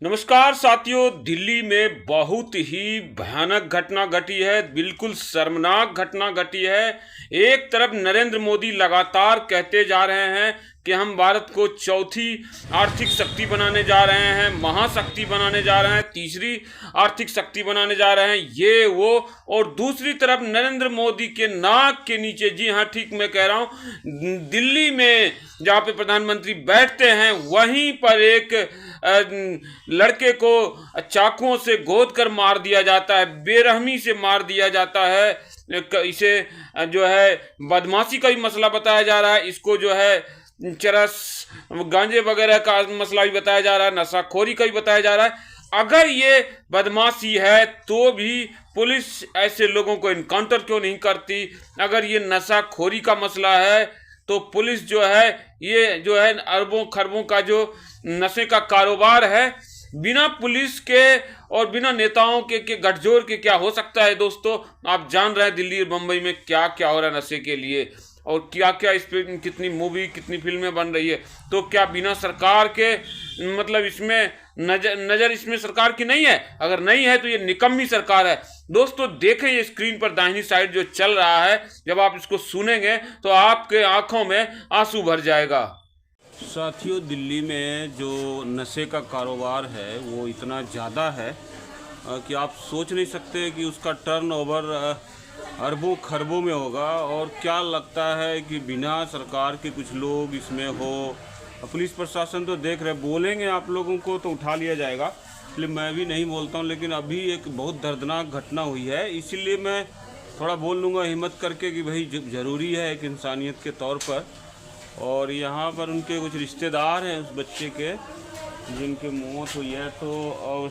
नमस्कार साथियों, दिल्ली में बहुत ही भयानक घटना घटी है। बिल्कुल शर्मनाक घटना घटी है। एक तरफ नरेंद्र मोदी लगातार कहते जा रहे हैं कि हम भारत को चौथी आर्थिक शक्ति बनाने जा रहे हैं, महाशक्ति बनाने जा रहे हैं, तीसरी आर्थिक शक्ति बनाने जा रहे हैं, ये वो। और दूसरी तरफ नरेंद्र मोदी के नाक के नीचे, जी हाँ ठीक मैं कह रहा हूँ, दिल्ली में जहाँ पे प्रधानमंत्री बैठते हैं वहीं पर एक लड़के को चाकुओं से गोद कर मार दिया जाता है, बेरहमी से मार दिया जाता है। इसे जो है बदमाशी का भी मसला बताया जा रहा है, इसको जो है चरस गांजे वगैरह का मसला भी बताया जा रहा है, नशाखोरी का भी बताया जा रहा है। अगर ये बदमाशी है तो भी पुलिस ऐसे लोगों को इनकाउंटर क्यों नहीं करती? अगर ये नशाखोरी का मसला है तो पुलिस जो है, ये जो है अरबों खरबों का जो नशे का कारोबार है, बिना पुलिस के और बिना नेताओं के गठजोड़ के क्या हो सकता है? दोस्तों, आप जान रहे हैं दिल्ली और मुंबई में क्या क्या हो रहा है नशे के लिए, और क्या क्या इस पे कितनी मूवी कितनी फिल्में बन रही है। तो क्या बिना सरकार के, मतलब इसमें नजर इसमें सरकार की नहीं है? अगर नहीं है तो ये निकम्मी सरकार है। दोस्तों देखें, ये स्क्रीन पर दाहिनी साइड जो चल रहा है, जब आप इसको सुनेंगे तो आपके आंखों में आंसू भर जाएगा। साथियों, दिल्ली में जो नशे का कारोबार है वो इतना ज़्यादा है कि आप सोच नहीं सकते कि उसका टर्नओवर अरबों खरबों में होगा। और क्या लगता है कि बिना सरकार के कुछ लोग इसमें हो, पुलिस प्रशासन तो देख रहे, बोलेंगे आप लोगों को तो उठा लिया जाएगा, इसलिए मैं भी नहीं बोलता हूँ। लेकिन अभी एक बहुत दर्दनाक घटना हुई है, इसीलिए मैं थोड़ा बोल लूँगा हिम्मत करके कि भाई ज़रूरी है एक इंसानियत के तौर पर। और यहाँ पर उनके कुछ रिश्तेदार हैं उस बच्चे के जिनकी मौत हुई है, तो और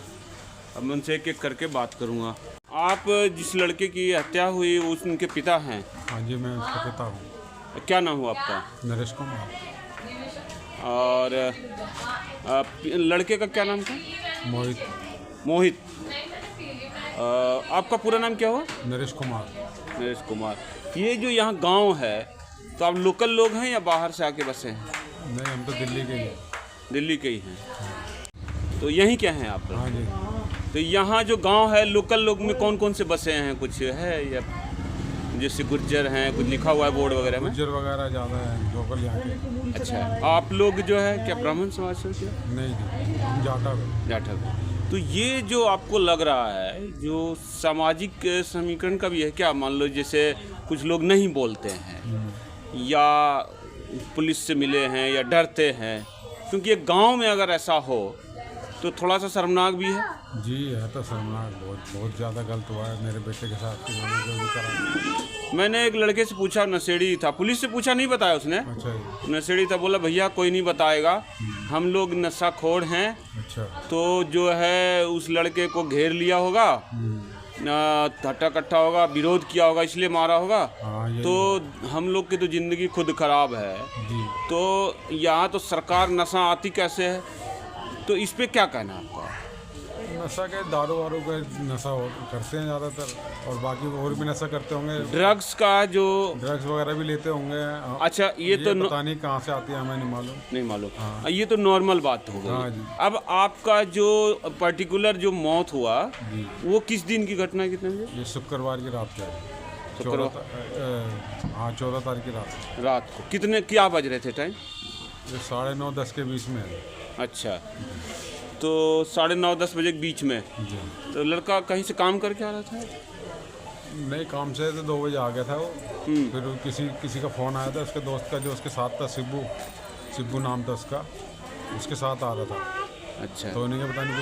अब मैं उनसे एक एक करके बात करूँगा। आप जिस लड़के की हत्या हुई वो उनके पिता हैं? हाँ जी, मैं उसका पिता हूँ। क्या नाम हुआ आपका? नरेश कुमार। और लड़के का क्या नाम था? मोहित। मोहित। आपका पूरा नाम क्या हुआ? नरेश कुमार। नरेश कुमार। ये जो यहाँ गांव है, तो आप लोकल लोग हैं या बाहर से आके बसे हैं? नहीं, हम तो दिल्ली के ही हैं। दिल्ली के ही हैं। तो यहीं क्या हैं आप? हाँ जी। तो यहाँ जो गांव है, लोकल लोग में कौन कौन से बसे हैं? कुछ है या जैसे गुर्जर हैं, कुछ लिखा हुआ है बोर्ड वगैरह में? गुर्जर वगैरह ज़्यादा है लोकल यहाँ के। अच्छा, आप लोग जो है क्या ब्राह्मण समाज से क्या? नहीं जी, हम जाटा है। तो ये जो आपको लग रहा है, जो सामाजिक समीकरण का भी है क्या? मान लो जैसे कुछ लोग नहीं बोलते हैं या पुलिस से मिले हैं या डरते हैं, क्योंकि एक गांव में अगर ऐसा हो तो थोड़ा सा शर्मनाक भी है जी। है तो शर्मनाक, बहुत ज़्यादा गलत हुआ है मेरे बेटे के साथ कि मैंने जो भी करा। मैंने एक लड़के से पूछा, नशेड़ी था, पुलिस से पूछा, नहीं बताया उसने। अच्छा जी। नशेड़ी था, बोला भैया कोई नहीं बताएगा, हम लोग नशाखोर हैं। अच्छा। तो जो है उस लड़के को घेर लिया होगा, हट्टा कट्टा होगा, विरोध किया होगा, इसलिए मारा होगा। तो हम लोग की तो ज़िंदगी खुद खराब है जी। तो यहाँ तो सरकार नशा आती कैसे है? तो इस पे क्या कहना है आपका? नशा के दारू वारू का नशा करते हैं ज़्यादातर, और बाकी और भी नशा करते होंगे। ड्रग्स का जो ड्रग्स वगैरह भी लेते होंगे। अच्छा, ये तो पता नहीं कहाँ से आती है, हमें नहीं मालूम। हाँ। ये तो नॉर्मल बात हो गई। हाँ जी। अब आपका जो पर्टिकुलर जो मौत हुआ वो किस दिन की घटना है? कितने बजे? ये शुक्रवार की रात है। 14 तारीख की रात को। कितने क्या बज रहे थे टाइम? ये 9:30-10 के बीच में है। अच्छा, तो 9:30-10 बजे के बीच में। जी। तो लड़का कहीं से काम करके आ रहा था? नहीं, काम से तो 2 बजे आ गया था वो। फिर किसी का फ़ोन आया था, उसके दोस्त का जो उसके साथ था, सिब्बू नाम था उसका, उसके साथ आ रहा था। अच्छा। तो उन्हें पता नहीं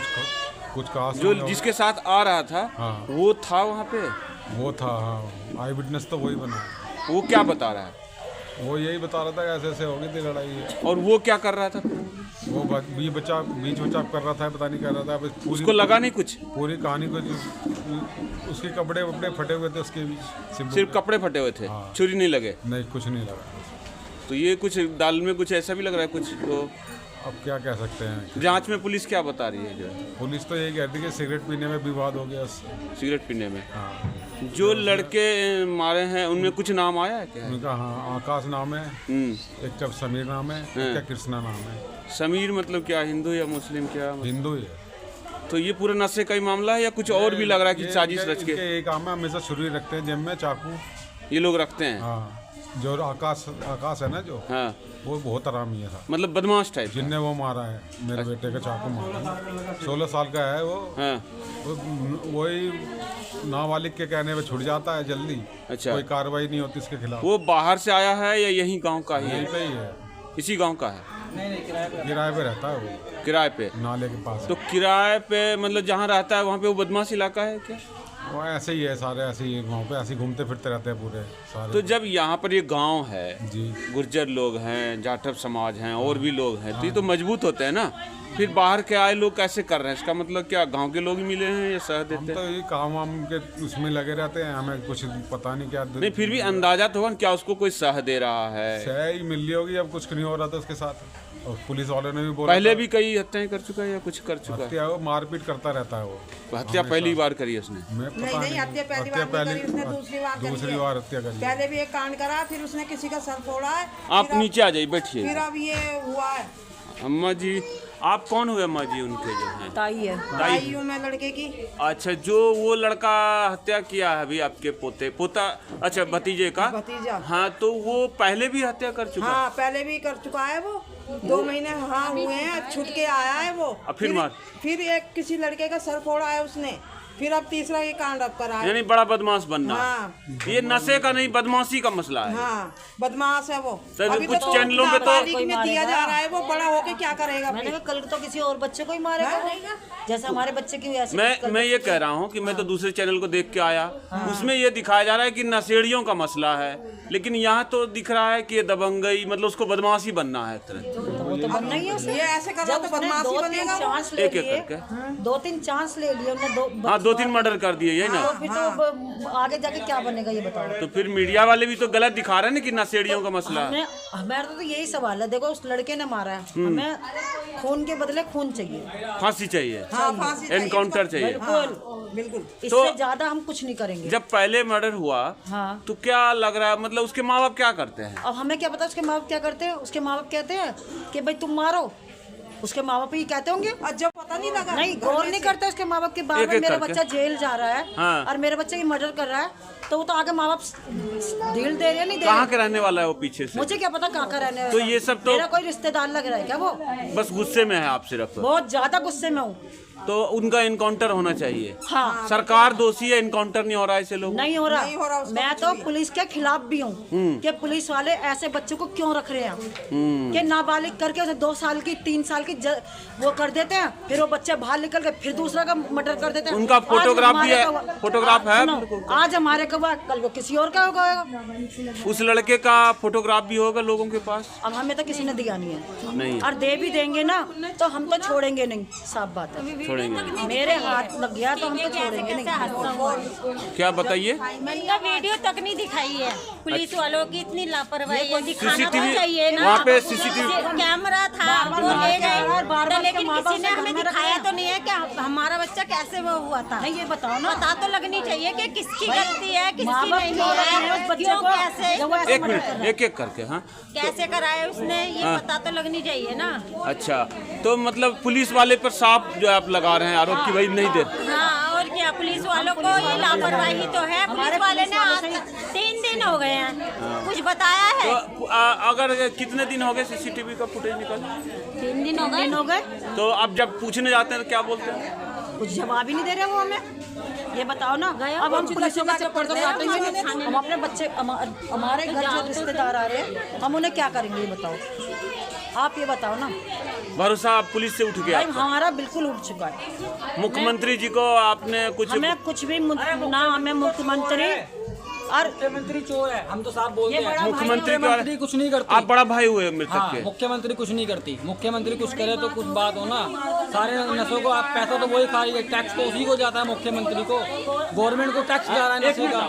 कुछ कहा जो जिसके साथ आ रहा था, हाँ, वो था वहाँ पे? वो था, हाँ। आई विटनेस तो वही बना। वो क्या बता रहा है? वो यही बता रहा था कि ऐसे हो गई थी लड़ाई। और वो क्या कर रहा था? वो बीच बचाव कर रहा था, पता नहीं कर रहा था। उसको लगा नहीं कुछ? पूरी कहानी कुछ, उसके कपड़े वपड़े फटे हुए थे उसके भी। सिर्फ कपड़े फटे हुए थे? हाँ। छुरी नहीं लगे? नहीं, कुछ नहीं लगा। तो ये कुछ दाल में कुछ ऐसा भी लग रहा है कुछ। तो अब क्या कह सकते हैं? जांच में पुलिस क्या बता रही है? जो पुलिस तो यही कहती है कि सिगरेट पीने में विवाद हो गया। सिगरेट पीने में? हाँ। जो लड़के मारे हैं उनमें कुछ नाम आया है क्या? उनका हाँ, आकाश नाम है, एक का समीर नाम है, एक का कृष्णा नाम है। समीर मतलब क्या, हिंदू या मुस्लिम? क्या हिंदू ही है। तो ये पूरा नशे का ही मामला है या कुछ और भी लग रहा है कि साजिश रच के? ये काम है, हमेशा छुरी रखते हैं जेब में, चाकू ये लोग रखते हैं। हाँ, जो आकाश है ना जो, हाँ, वो बहुत आरामी है था, मतलब बदमाश टाइप। जिनने वो मारा है मेरे बेटे का, चाकू मारा, 16 साल का है वो। हाँ, वही नाबालिग के कहने पे छुट जाता है जल्दी। अच्छा, कोई कार्रवाई नहीं होती इसके खिलाफ। वो बाहर से आया है या यही गांव का ही है? यहीं पे ही है, इसी गांव का है? किराए पे रहता है वो, किराए पे। नाले के पास। तो किराए पे मतलब जहाँ रहता है वहाँ पे वो बदमाश इलाका है क्या? वो ऐसे ही है, सारे ऐसे ही है, वहाँ पे ऐसे ही घूमते फिरते रहते हैं पूरे सारे। तो जब यहाँ पर ये गांव है, जी, गुर्जर लोग हैं, जाटव समाज हैं और भी लोग हैं, तो ये तो मजबूत होते हैं ना। फिर बाहर के आए लोग कैसे कर रहे हैं? इसका मतलब क्या गांव के लोग ही मिले हैं या सह हम देते तो हैं? ये काम वाम के उसमें लगे रहते हैं, हमें कुछ पता नहीं क्या। नहीं, फिर भी अंदाजा तो होगा ना, क्या उसको कोई सह दे रहा है? सह ही मिल रही होगी, अब कुछ नहीं हो रहा था उसके साथ। और पुलिस वालों ने भी बोला पहले भी कई हत्याएं कर चुका है या कुछ कर चुका है? हत्या, वो मारपीट करता रहता है वो। हत्या पहली बार करी उसने? मैं पता नहीं, हत्या पहली बार नहीं करी उसने, दूसरी बार हत्या करी। पहले भी एक कांड करा, फिर उसने किसी का सर फोड़ा है। आप नीचे आ जाइए, बैठिए। फिर अब ये हुआ है। अम्मा जी, आप कौन हुए अम्मा जी उनके जो हैं? ताई है। ताई हूँ मैं लड़के की। अच्छा, जो वो लड़का हत्या किया है अभी आपके पोता, अच्छा भतीजे का? भतीजा। हाँ, तो वो पहले भी हत्या कर चुका? हाँ, पहले भी कर चुका है वो। 2 महीने हाँ हुए हैं, छूट के आया है वो। फिर मार? फिर एक किसी लड़के का सर फोड़ा है उसने। फिर अब तीसरा ये कांड अब करा है। यानी बड़ा बदमाश बनना। हाँ। ये नशे का नहीं, बदमाशी का मसला है। हाँ, बदमाश है वो। सर, अभी कुछ तो चैनलों पे तो नाबालिग में दिया जा रहा है, वो बड़ा होके क्या करेगा? मैंने कहा कल तो किसी और बच्चे को ही मारेगा, जैसे हमारे बच्चे की ऐसे। मैं ये कह रहा हूँ कि मैं तो दूसरे चैनल को देख के आया, उसमें ये दिखाया जा रहा है कि नशेड़ियों का मसला है, लेकिन यहाँ तो दिख रहा है कि ये दबंगई, मतलब उसको बदमाशी बनना है तरह। वो तो बनना ही है उसे। ये ऐसे कर रहा तो जब उसने बदमाशी बनेगा वो। चांस ले एक-एक लिए, करके। 2-3 चांस ले लिए उन्होंने, हाँ, 2-3 मर्डर कर दिए, यही ना? तो फिर तो आगे जाके क्या बनेगा ये बताओ। तो फिर मीडिया वाले भी तो गलत दिखा रहे हैं ना कि नशेड़ियों का मसला है। हमारा तो यही सवाल है, देखो उस लड़के ने मारा है, हमें खून के बदले खून चाहिए, फांसी चाहिए, हाँ, फांसी चाहिए, एनकाउंटर चाहिए। बिल्कुल। इससे ज्यादा हम कुछ नहीं करेंगे। जब पहले मर्डर हुआ हाँ, तो क्या लग रहा है, मतलब उसके माँ बाप क्या करते हैं? अब हमें क्या पता उसके माँ बाप क्या करते हैं। उसके माँ बाप कहते हैं कि भाई तुम मारो, उसके माँ बाप ही कहते होंगे। और जब पता नहीं लगा, नहीं, गौर नहीं करते उसके माँ बाप के बारे में। एक-एक मेरा करके। बच्चा जेल जा रहा है हाँ। और मेरे बच्चे की मर्डर कर रहा है, तो वो तो आगे माँ बाप डील दे रहे हैं, नहीं दे कहाँ रहे। के रहने वाला है वो पीछे से? मुझे क्या पता कहाँ का रहने वाला तो है। ये सब तो- मेरा कोई रिश्तेदार लग रहा है क्या वो? बस गुस्से में है आप सिर्फ? बहुत ज्यादा गुस्से में हूँ। तो उनका इनकाउंटर होना चाहिए। हाँ, सरकार दोषी है, इनकाउंटर नहीं हो रहा है ऐसे लोग? नहीं हो नहीं हो रहा रहा। उसका मैं कुछ तो भी। पुलिस के खिलाफ भी हूँ कि पुलिस वाले ऐसे बच्चों को क्यों रख रहे हैं, कि नाबालिग करके उसे 2 साल की 3 साल की वो कर देते हैं, फिर वो बच्चे बाहर निकल के फिर दूसरा का मर्डर कर देते हैं। उनका आज फोटोग्राफ भी हमारे है? का- फोटोग्राफ है? सुनो, आज हमारे का हुआ, कल को किसी और का होगा। उस लड़के का फोटोग्राफ भी होगा लोगों के पास? अब हमें तो किसी ने दिया नहीं है, नहीं और दे भी देंगे ना तो हम तो छोड़ेंगे नहीं, साफ बात है। छोड़ेंगे। मेरे हाथ लग गया तो हम तो छोड़ेंगे नहीं। क्या बताइए? मैंने कहा वीडियो तक नहीं दिखाई है पुलिस वालों की, इतनी लापरवाही है, दिखाना तो CCTV चाहिए ना। वहाँ पे CCTV कैमरा था, वो ले गए, बार-बार तो लेकिन उसके माँ बाप किसी ने से हमें घर में दिखाया रखा तो नहीं है कि हमारा बच्चा कैसे वो हुआ था। नहीं, ये बताओ ना। पता तो लगनी चाहिए कि किसकी भाई, गलती है, माँ किसकी बाप नहीं क्यों रख रहे हैं है, उस बच्चे क्यों, को? कैसे जब वो ऐसे एक मर्डर कर मिनट, रहा है। एक करके। हाँ, कैसे कराया उसने, ये हाँ। पता तो लगनी चाहिए ना। अच्छा, तो मतलब पुलिस वाले पर साफ जो आप लगा रहे हैं आरोप की भाई नहीं दे? हाँ, और क्या, पुलिस वालों को ये लापरवाही तो है। पुलिस वाले ने आज 3 दिन हो गए हैं, कुछ बताया है? तो अगर कितने दिन हो गए CCTV का फुटेज निकाला? 3 दिन हो दिन हो गए। गए, तो अब जब पूछने जाते हैं तो क्या बोलते हैं? कुछ जवाब ही नहीं दे रहे वो हमें। ये बताओ ना, अब हम पुलिसों के चक्कर तो काटेंगे नहीं। हम अपने बच्चे, हमारे घर जो रिश्तेदार आ रहे हैं, हम उन्हें क्या करेंगे ये बताओ, आप ये बताओ ना। भरोसा आप पुलिस से उठ गया भाई आपका? हमारा बिल्कुल उठ चुका है। मुख्यमंत्री जी को आपने कुछ? हमें कुछ भी ना, हमें मुख्यमंत्री और मुख्यमंत्री चोर है, हम तो साफ बोलते ये हैं। बड़ा भाई मुख्यमंत्री के मुख्यमंत्री बारे- कुछ नहीं करती। आप बड़ा भाई हुए मृतक हाँ, के? मुख्यमंत्री कुछ नहीं करती। मुख्यमंत्री कुछ करे तो कुछ बात हो ना। सारे नशों को आप पैसा तो वही खा रही है, टैक्स तो उसी को जाता है मुख्यमंत्री को, गवर्नमेंट को टैक्स जा रहा है नशे का।